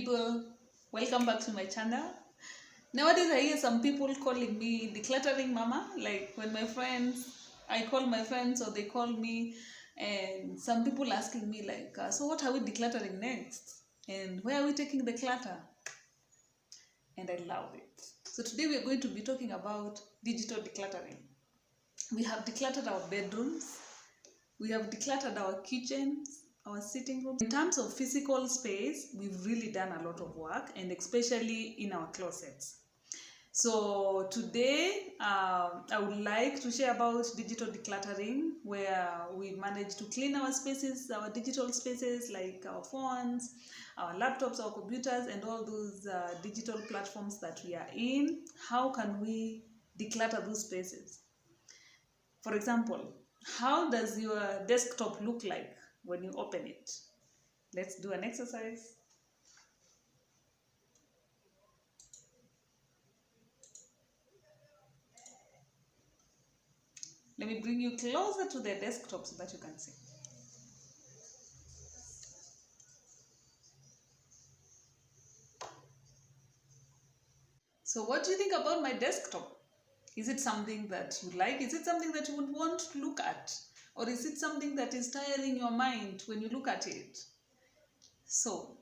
people, welcome back to my channel. Nowadays I hear some people calling me decluttering mama, like when I call my friends or they call me, and some people asking me like, so what are we decluttering next? And where are we taking the clutter? And I love it. So today we are going to be talking about digital decluttering. We have decluttered our bedrooms, we have decluttered our kitchens, our sitting rooms. In terms of physical space, we've really done a lot of work, and especially in our closets. So today, I would like to share about digital decluttering, where we manage to clean our spaces, our digital spaces like our phones, our laptops, our computers, and all those digital platforms that we are in. How can we declutter those spaces? For example, how does your desktop look like when you open it? Let's do an exercise. Let me bring you closer to the desktop so that you can see. So what do you think about my desktop? Is it something that you like? Is it something that you would want to look at? Or is it something that is tiring your mind when you look at it? So,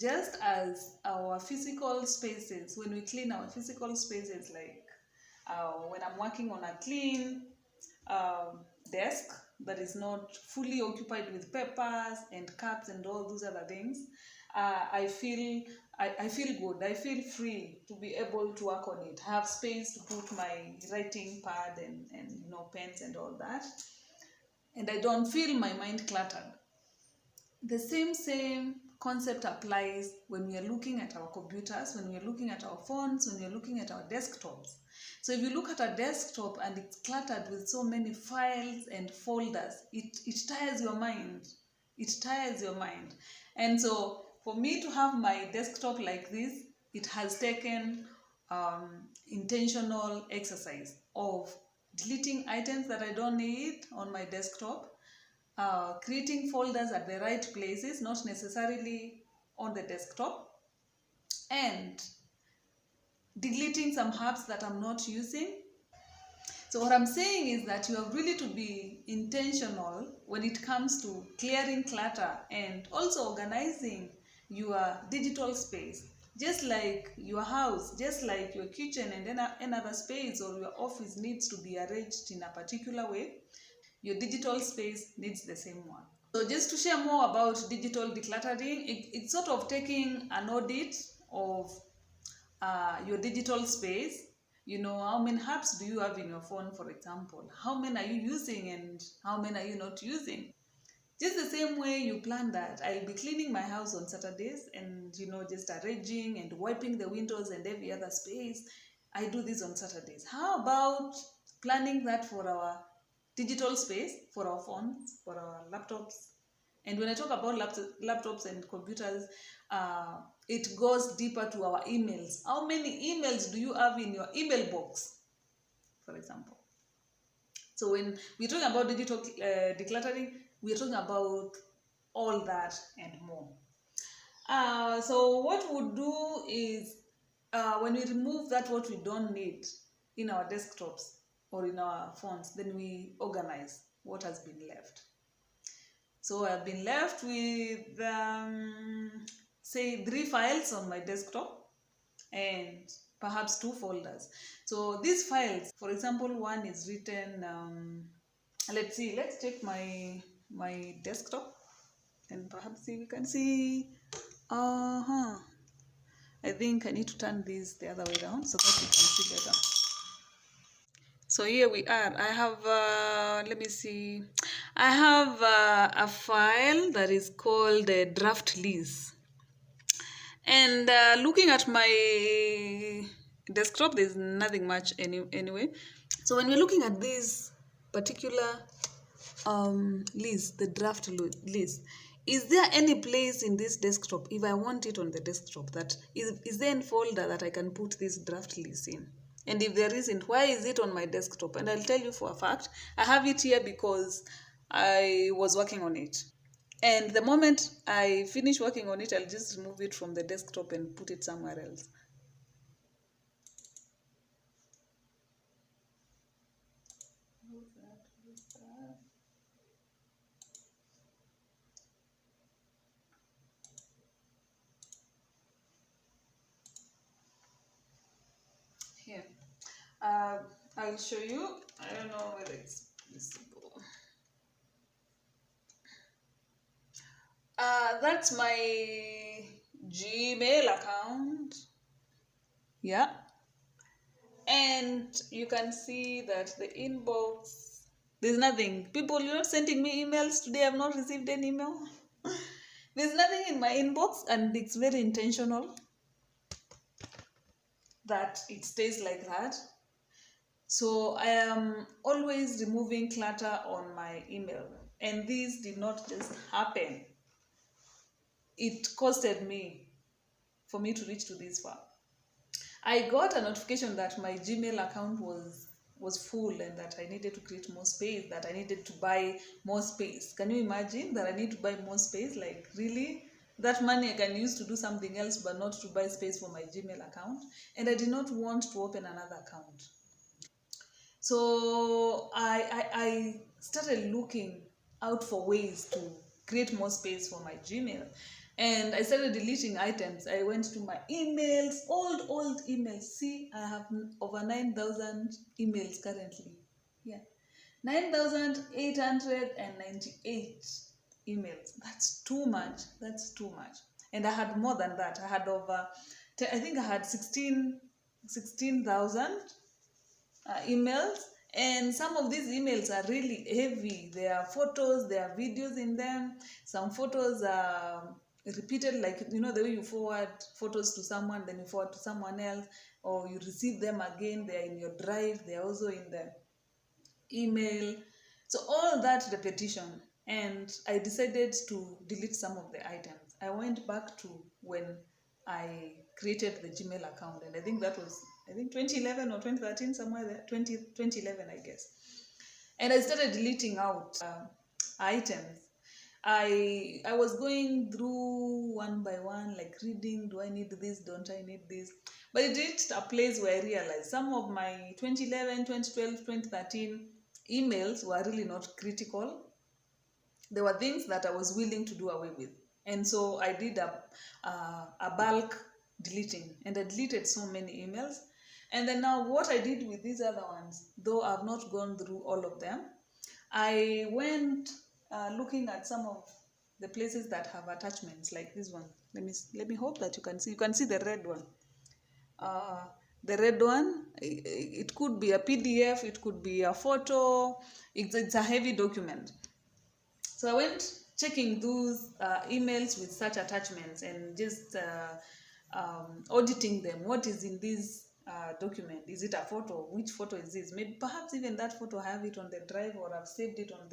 just as our physical spaces, when we clean our physical spaces, like when I'm working on a clean desk that is not fully occupied with papers and cups and all those other things, I feel good. I feel free to be able to work on it. I have space to put my writing pad and pens and all that, and I don't feel my mind cluttered. The same concept applies when we are looking at our computers, when we are looking at our phones, when we are looking at our desktops. So if you look at a desktop and it's cluttered with so many files and folders, it tires your mind. It tires your mind. And so for me to have my desktop like this, it has taken intentional exercise of deleting items that I don't need on my desktop, creating folders at the right places, not necessarily on the desktop, and deleting some apps that I'm not using. So what I'm saying is that you have really to be intentional when it comes to clearing clutter and also organizing your digital space. Just like your house, just like your kitchen and another space or your office needs to be arranged in a particular way, your digital space needs the same one. So just to share more about digital decluttering, it's sort of taking an audit of your digital space. How many apps do you have in your phone, for example? How many are you using and how many are you not using? Just the same way you plan that I'll be cleaning my house on Saturdays and just arranging and wiping the windows and every other space. I do this on Saturdays. How about planning that for our digital space, for our phones, for our laptops? And when I talk about laptops and computers, it goes deeper to our emails. How many emails do you have in your email box, for example? So when we're talking about digital decluttering, we're talking about all that and more. So what we'll do is, when we remove what we don't need in our desktops or in our phones, then we organize what has been left. So I've been left with, say, 3 files on my desktop and perhaps 2 folders. So these files, for example, one is written, let's take my desktop and perhaps we can see, I think I need to turn this the other way around so that you can see better. So here we are. I have, I have a file that is called the draft list. And looking at my desktop, there's nothing much anyway. So when we're looking at this particular list, the draft list, is there any place in this desktop, if I want it on the desktop, that is there any folder that I can put this draft list in? And if there isn't, why is it on my desktop? And I'll tell you for a fact, I have it here because I was working on it. And the moment I finish working on it, I'll just remove it from the desktop and put it somewhere else. Here. I'll show you. I don't know whether it's visible. That's my Gmail account. Yeah. And you can see that the inbox, there's nothing. People, you're not sending me emails today. I've not received any email. There's nothing in my inbox, and it's very intentional that it stays like that. So I am always removing clutter on my email. And this did not just happen. It costed me for me to reach to this far. I got a notification that my Gmail account was full and that I needed to create more space, that I needed to buy more space. Can you imagine that I need to buy more space? Like, really? That money I can use to do something else, but not to buy space for my Gmail account. And I did not want to open another account. So I started looking out for ways to create more space for my Gmail. And I started deleting items. I went to my emails, old emails. See, I have over 9,000 emails currently. Yeah. 9,898 emails. That's too much. That's too much. And I had more than that. I had over, I think I had 16,000 emails, and some of these emails are really heavy. There are photos, there are videos in them. Some photos are repeated, like, you know, the way you forward photos to someone, then you forward to someone else, or you receive them again. They're in your drive, they're also in the email. So all that repetition, and I decided to delete some of the items. I went back to when I created the Gmail account, and I think that was 2011 or 2013, somewhere there. 2011, I guess. And I started deleting out items. I was going through one by one, like reading, do I need this, don't I need this? But it reached a place where I realized some of my 2011, 2012, 2013 emails were really not critical. There were things that I was willing to do away with. And so I did a bulk deleting, and I deleted so many emails. And then now what I did with these other ones, though I've not gone through all of them, I went looking at some of the places that have attachments like this one. Let me hope that you can see. You can see the red one. The red one, it could be a PDF, it could be a photo. It's a heavy document. So I went checking those emails with such attachments and just auditing them. What is in this document? Is it a photo? Which photo is this? Maybe perhaps even that photo I have it on the drive, or I've saved it on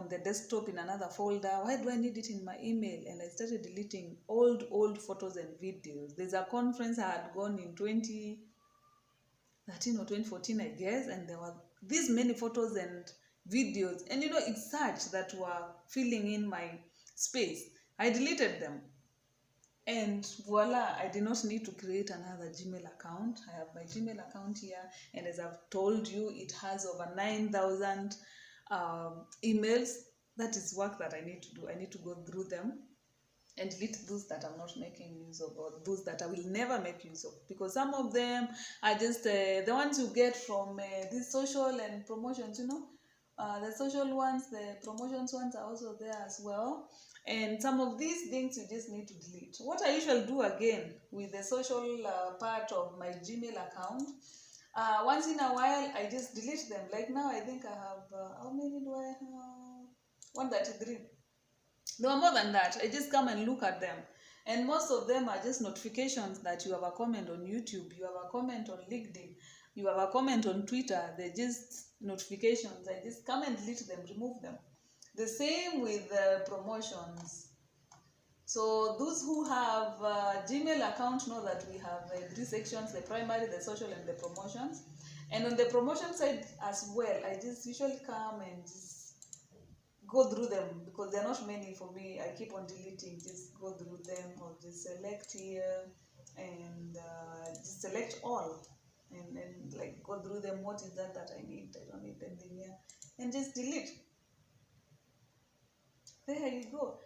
the desktop in another folder. Why do I need it in my email? And I started deleting old photos and videos. There's a conference I had gone in 2013 or 2014, I guess, and there were these many photos and videos, and it's such that were filling in my space. I deleted them, and voila, I did not need to create another Gmail account. I have my Gmail account here, and as I've told you, it has over 9,000 emails. That is work that I need to do. I need to go through them and delete those that I'm not making use of, or those that I will never make use of, because some of them are just the ones you get from these social and promotions. The social ones, the promotions ones are also there as well, and some of these things you just need to delete. What I usually do again with the social part of my Gmail account, once in a while I just delete them. Like now I think I have how many do I have? 133. There are more than that. I just come and look at them. And most of them are just notifications that you have a comment on YouTube, you have a comment on LinkedIn, you have a comment on Twitter. They're just notifications. I just come and delete them, remove them. The same with promotions. So those who have a Gmail account know that we have 3 sections: the primary, the social, and the promotions. And on the promotion side as well, I just usually come and just go through them because there are not many for me. I keep on deleting, just go through them or just select here and just select all and like go through them. What is that I need? I don't need anything here, and just delete. There you go.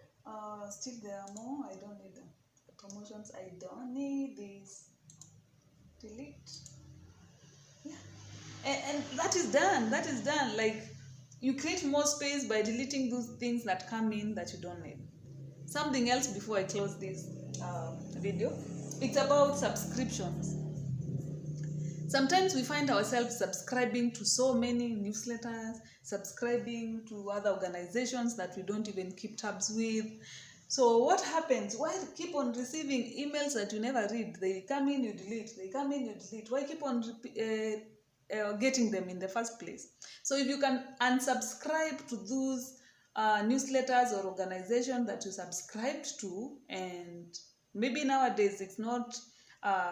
Still there are more. I don't need them. The promotions, I don't need these. Delete. Yeah, and that is done. That is done. Like, you create more space by deleting those things that come in that you don't need. Something else before I close this video, it's about subscriptions. Sometimes we find ourselves subscribing to so many newsletters, subscribing to other organizations that we don't even keep tabs with. So what happens? Why keep on receiving emails that you never read? They come in, you delete. They come in, you delete. Why keep on getting them in the first place? So if you can unsubscribe to those newsletters or organizations that you subscribed to, and maybe nowadays it's not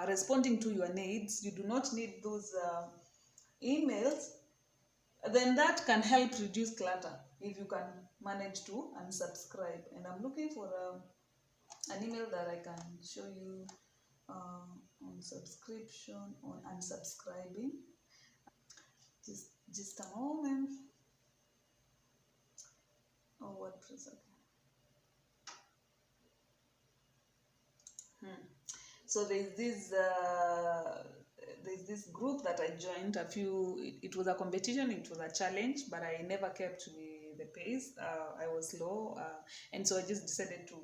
responding to your needs, you do not need those emails, then that can help reduce clutter if you can manage to unsubscribe. And I'm looking for an email that I can show you on subscription, on unsubscribing. Just a moment. Oh, WordPress, okay. So there's this group that I joined it was a competition, it was a challenge, but I never kept the pace. I was slow, and so I just decided to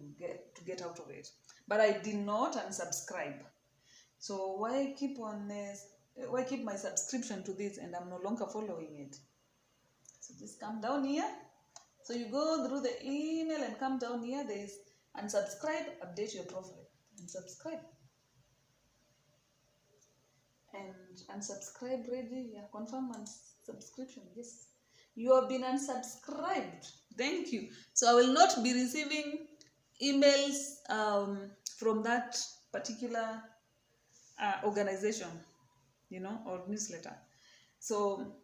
get out of it. But I did not unsubscribe. So why keep my subscription to this and I'm no longer following it? So just come down here. So you go through the email and come down here. There is unsubscribe, update your profile, unsubscribe. And unsubscribe ready, yeah, confirm unsubscription. Yes, you have been unsubscribed. Thank you. So I will not be receiving emails from that particular organization, or newsletter. So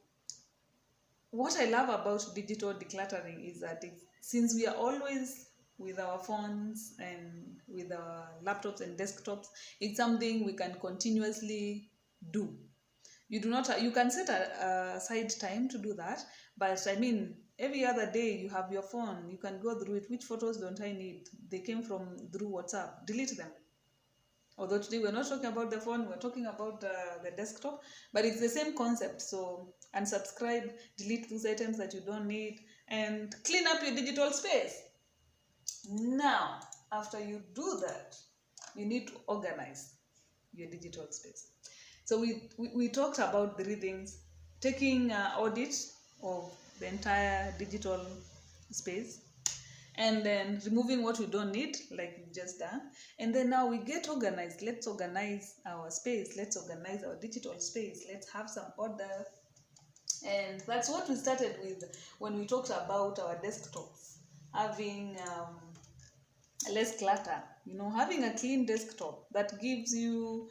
what I love about digital decluttering is that since we are always with our phones and with our laptops and desktops, it's something we can continuously do. You can set aside time to do that, but I mean, every other day you have your phone, you can go through it. Which photos don't I need? They came through WhatsApp. Delete them. Although today we're not talking about the phone, we're talking about the desktop, but it's the same concept. So unsubscribe, delete those items that you don't need, and clean up your digital space. Now, after you do that, you need to organize your digital space. So we talked about 3 things: taking audit of the entire digital space, and then removing what we don't need, like we've just done. And then now we get organized. Let's organize our space. Let's organize our digital space. Let's have some order. And that's what we started with when we talked about our desktops, having less clutter. Having a clean desktop that gives you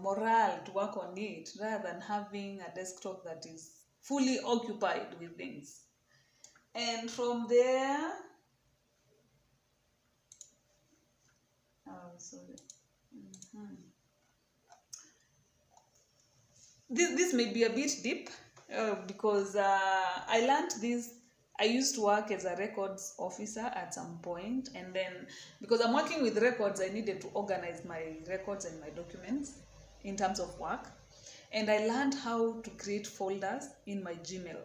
morale to work on it, rather than having a desktop that is fully occupied with things. And from there, This may be a bit deep because I learned this. I used to work as a records officer at some point, and then because I'm working with records, I needed to organize my records and my documents in terms of work. And I learned how to create folders in my Gmail.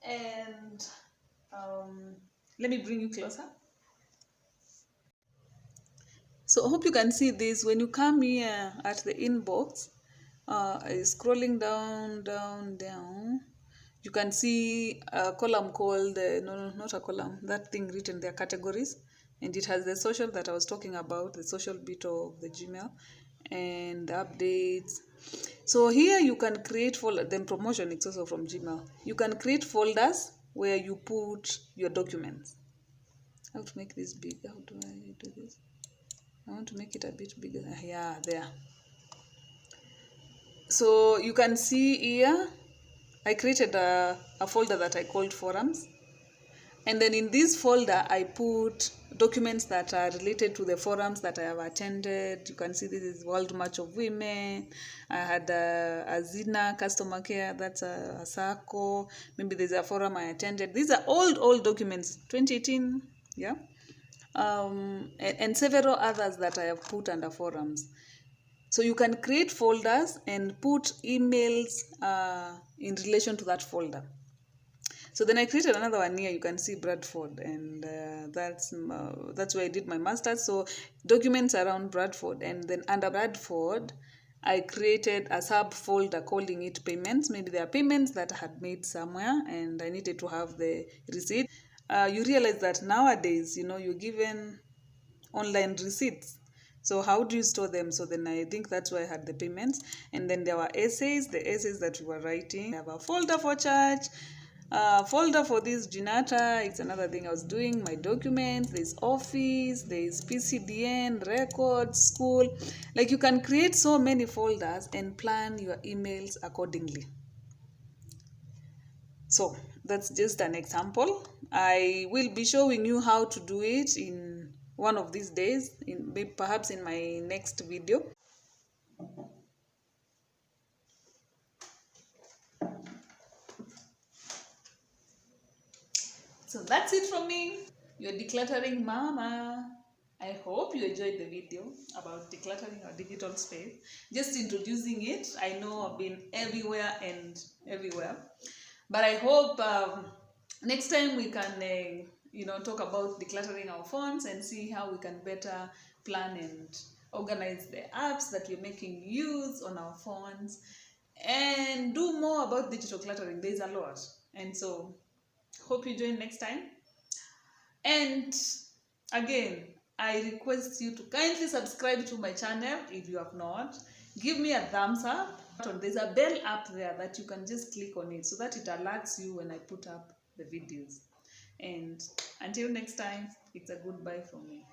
And let me bring you closer. So I hope you can see this. When you come here at the inbox, scrolling down, you can see a column called, no, not a column, that thing written there, categories. And it has the social that I was talking about, the social bit of the Gmail, and the updates. So here you can create folders. Then promotion, it's also from Gmail. You can create folders where you put your documents. How to make this big? How do I do this? I want to make it a bit bigger. Yeah, there. So you can see here I created a folder that I called forums. And then in this folder, I put documents that are related to the forums that I have attended. You can see this is World March of Women. I had a Zina customer care, that's a SACCO. Maybe there's a forum I attended. These are old documents, 2018, yeah. And several others that I have put under forums. So you can create folders and put emails in relation to that folder. So then I created another one here. You can see Bradford, and that's where I did my master's. So documents around Bradford, and then under Bradford, I created a subfolder calling it payments. Maybe there are payments that I had made somewhere, and I needed to have the receipt. You realize that nowadays, you're given online receipts. So how do you store them? So then I think that's why I had the payments. And then there were essays, the essays that we were writing. I have a folder for church, folder for this Ginata. It's another thing I was doing. My documents, there's office, there's PCDN, records, school. Like, you can create so many folders and plan your emails accordingly. So that's just an example. I will be showing you how to do it in one of these days, perhaps in my next video. So that's it from me, your decluttering mama. I hope you enjoyed the video about decluttering our digital space. Just introducing it. I know I've been everywhere and everywhere, but I hope next time we can talk about decluttering our phones and see how we can better plan and organize the apps that we're making use on our phones, and do more about digital cluttering. There's a lot, and so hope you join next time. And again, I request you to kindly subscribe to my channel if you have not. Give me a thumbs up. There's a bell up there that you can just click on it so that it alerts you when I put up the videos. And until next time, it's a goodbye from me.